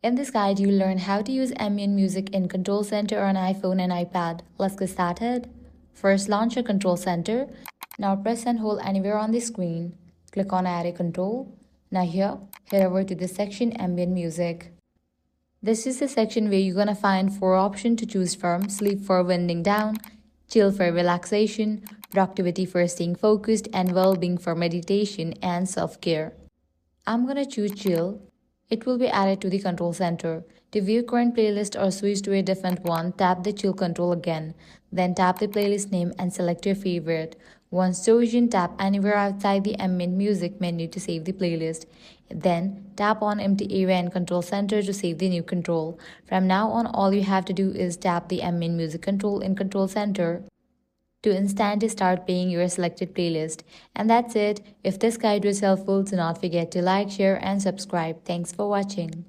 In this guide, you'll learn how to use ambient music in Control Center on iPhone and iPad. Let's get started. First, launch your Control Center. Now press and hold anywhere on the screen. Click on Array Control. Now here, head over to the section Ambient Music. This is the section where you're gonna find 4 options to choose from: sleep for winding down, chill for relaxation, productivity for staying focused, and well-being for meditation and self-care. I'm gonna choose chill. It will be added to the control center. To view current playlist or switch to a different one, tap the chill control again. Then tap the playlist name and select your favorite. Once chosen, tap anywhere outside the ambient music menu to save the playlist. Then tap on empty area in control center to save the new control. From now on, all you have to do is tap the ambient music control in control center to instantly start playing your selected playlist. And that's it. If this guide was helpful, do not forget to like, share, and subscribe. Thanks for watching.